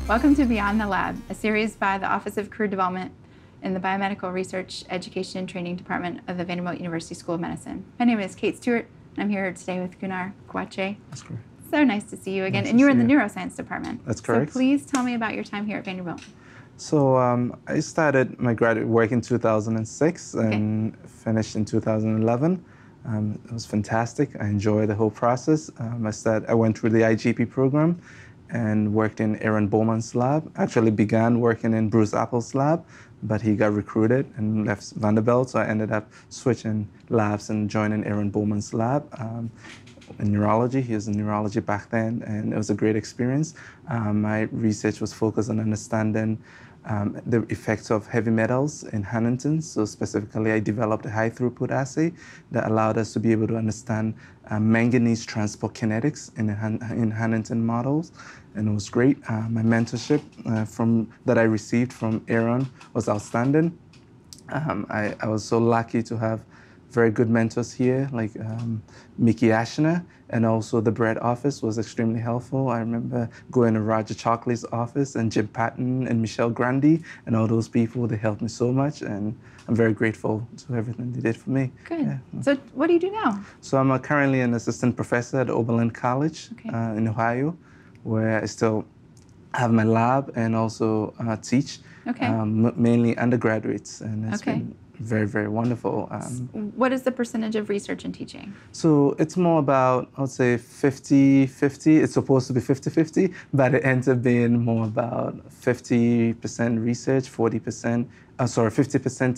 Welcome to Beyond the Lab, a series by the Office of Career Development in the Biomedical Research, Education, and Training Department of the Vanderbilt University School of Medicine. My name is Kate Stewart, and I'm here today with Gunnar Kwakye. That's correct. So nice to see you again. Nice and you're in the see you. Neuroscience department. That's correct. So please tell me about your time here at Vanderbilt. So I started my graduate work in 2006 and finished in 2011. It was fantastic. I enjoyed the whole process. I went through the IGP program and worked in Aaron Bowman's lab. Actually began working in Bruce Apple's lab, but he got recruited and left Vanderbilt, so I ended up switching labs and joining Aaron Bowman's lab. In neurology. He was in neurology back then, and it was a great experience. My research was focused on understanding the effects of heavy metals in Huntington's. So specifically, I developed a high throughput assay that allowed us to be able to understand manganese transport kinetics in Huntington models, and it was great. My mentorship that I received from Aaron was outstanding. I was so lucky to have very good mentors here, like Mickey Ashner, and also the Bread office was extremely helpful. I remember going to Roger Chalkley's office and Jim Patton and Michelle Grandi and all those people. They helped me so much, and I'm very grateful to everything they did for me. Good. Yeah. So what do you do now? So I'm currently an assistant professor at Oberlin College in Ohio, where I still have my lab and also teach, mainly undergraduates, and it's been very, very wonderful. What is the percentage of research and teaching? So it's more about, I would say 50-50. It's supposed to be 50-50, but it ends up being more about 50% research, 50%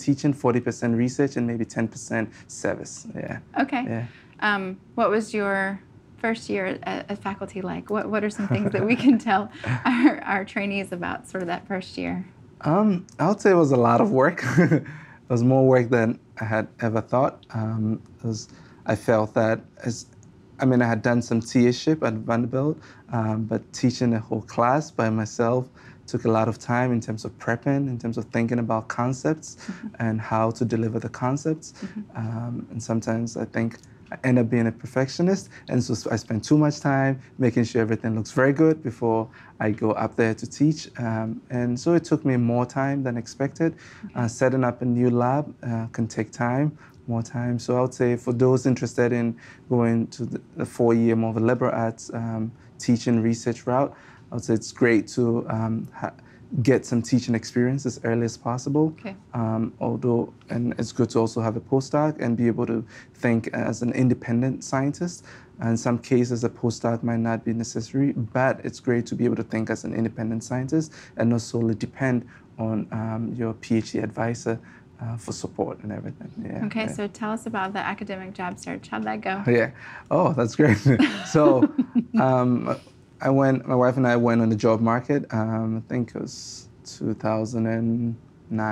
teaching, 40% research, and maybe 10% service. Yeah. Okay. Yeah. What was your first year at faculty like? What are some things that we can tell our trainees about sort of that first year? I would say it was a lot of work. It was more work than I had ever thought. I felt that I had done some TA-ship at Vanderbilt, but teaching a whole class by myself took a lot of time in terms of prepping, in terms of thinking about concepts and how to deliver the concepts. And sometimes I think I end up being a perfectionist, and so I spend too much time making sure everything looks very good before I go up there to teach. And so it took me more time than expected. Setting up a new lab can take time, more time. So I would say for those interested in going to the 4-year more of a liberal arts teaching research route, I would say it's great to get some teaching experience as early as possible. And it's good to also have a postdoc and be able to think as an independent scientist. In some cases, a postdoc might not be necessary, but it's great to be able to think as an independent scientist and not solely depend on your PhD advisor for support and everything. Yeah. So tell us about the academic job search. How'd that go? Yeah. Oh, that's great. So. My wife and I went on the job market. I think it was 2009. Oh,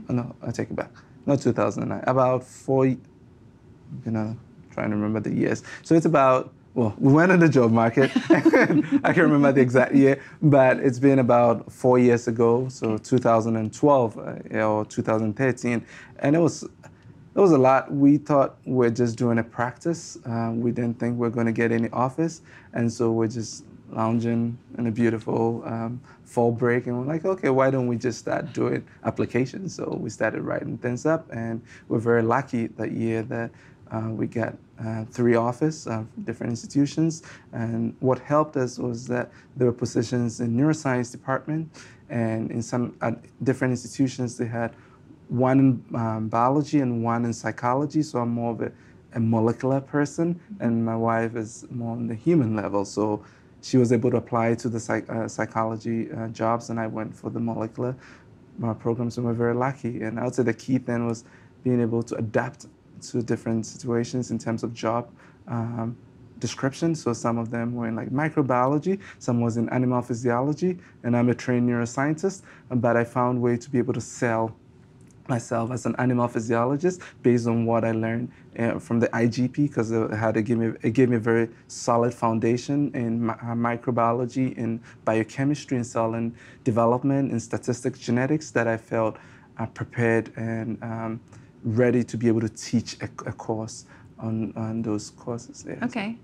no, I take it back. Not 2009. About 4. Trying to remember the years. So it's about. Well, we went on the job market. I can't remember the exact year, but it's been about 4 years ago. So 2012 or 2013, and it was a lot. We thought we're just doing a practice. We didn't think we're going to get any office. And so we're just lounging in a beautiful fall break. And we're like, okay, why don't we just start doing applications? So we started writing things up. And we're very lucky that year that we got 3 offers of different institutions. And what helped us was that there were positions in neuroscience department. And in some different institutions, they had one in biology and one in psychology, so I'm more of a molecular person, and my wife is more on the human level, so she was able to apply to the psychology jobs, and I went for the molecular programs, and we're very lucky. And I would say the key thing was being able to adapt to different situations in terms of job description. So some of them were in like microbiology, some was in animal physiology, and I'm a trained neuroscientist, but I found a way to be able to sell myself as an animal physiologist based on what I learned from the IGP, because it gave me a very solid foundation in microbiology, in biochemistry, in cell and development, in statistics, genetics, that I felt prepared and ready to be able to teach a course on those courses. Yeah. Okay.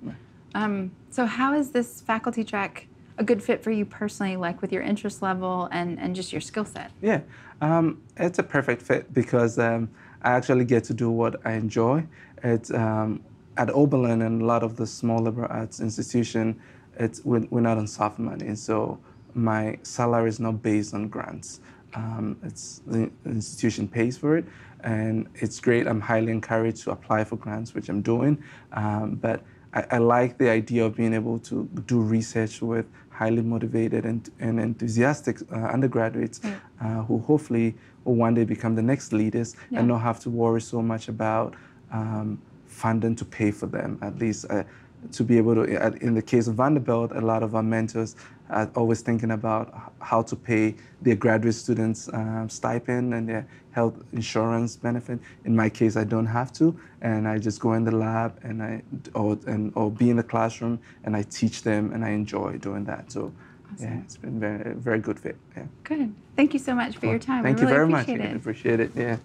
So how is this faculty track a good fit for you personally, like with your interest level and just your skill set? Yeah, it's a perfect fit because I actually get to do what I enjoy. It's at Oberlin and a lot of the small liberal arts institution, we're not on soft money, so my salary is not based on grants. It's the institution pays for it, and it's great. I'm highly encouraged to apply for grants, which I'm doing, but I like the idea of being able to do research with highly motivated and enthusiastic undergraduates who hopefully will one day become the next leaders and not have to worry so much about funding to pay for them, at least to be able to, in the case of Vanderbilt, a lot of our mentors are always thinking about how to pay their graduate students stipend and their health insurance benefit. In my case, I don't have to, and I just go in the lab or be in the classroom and I teach them, and I enjoy doing that. So awesome. Yeah, it's been very good fit. Yeah. Good. Thank you so much for your time. Thank you very much. Appreciate it. I appreciate it. Yeah.